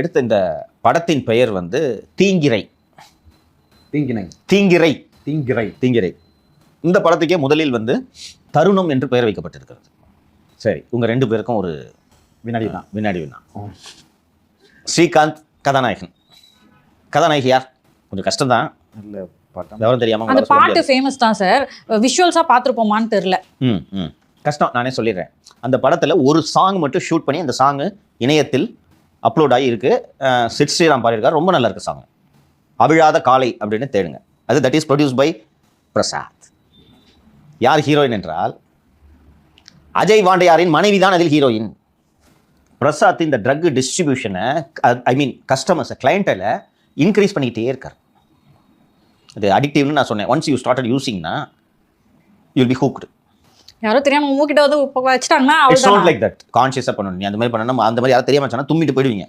எடுத்த இந்த படத்தின் பெயர் வந்து தீங்கிரை. தீங்கினை தீங்கிரை தீங்கிரை தீங்கிரை. இந்த படத்துக்கே முதலில் வந்து தருணம் என்று பெயர் வைக்கப்பட்டிருக்கிறது. சரி, உங்க ரெண்டு பேருக்கும் ஒரு வினாடி தான். வினாடி வினா. ஸ்ரீகாந்த் கதாநாயகன், கதாநாயகி யார்? கொஞ்சம் கஷ்டம்தான், இல்லை பட்டம் விவரம் தெரியாம அந்த பாட்டு ஃபேமஸ் தான் சார். விஷுவல்ஸா பார்த்துருப்போமான்னு தெரியல. கஷ்டம், நானே சொல்லிடுறேன். அந்த படத்துல ஒரு சாங் மட்டும் ஷூட் பண்ணி அந்த சாங் இணையத்தில் அப்லோட் ஆகி இருக்கு. சிட் ஸ்ரீராம் பாடியிருக்கார், ரொம்ப நல்லா இருக்கு சாங். அவிழாத காலை அப்படின்னு தேடுங்க. அது that is produce by Prasad. யார் ஹீரோயின் என்றால் அஜய் வாண்டையாரின் மனைவி தான் அதில் ஹீரோயின். பிரசாத் இந்த ட்ரக் டிஸ்ட்ரிபியூஷனை, ஐ மீன் கஸ்டமர்ஸை, கிளைண்ட்டில் இன்க்ரீஸ் பண்ணிக்கிட்டே இருக்கார். அது அடிக்டிவ்னு நான் சொன்னேன். ஒன்ஸ் யூ ஸ்டார்டட் யூசிங்னா யூ வில் பி ஹூக்டு. யாரோ தெரியாம மூக்கிட்ட வந்து வச்சுட்டாங்கன்னா இட்ஸ் நாட் லைக் தட். கான்ஷியஸாக பண்ணணும். நீ அந்த மாதிரி பண்ணணும். அந்த மாதிரி யாரும் தெரியாம சொன்னா தும்மிட்டு போயிடுவீங்க.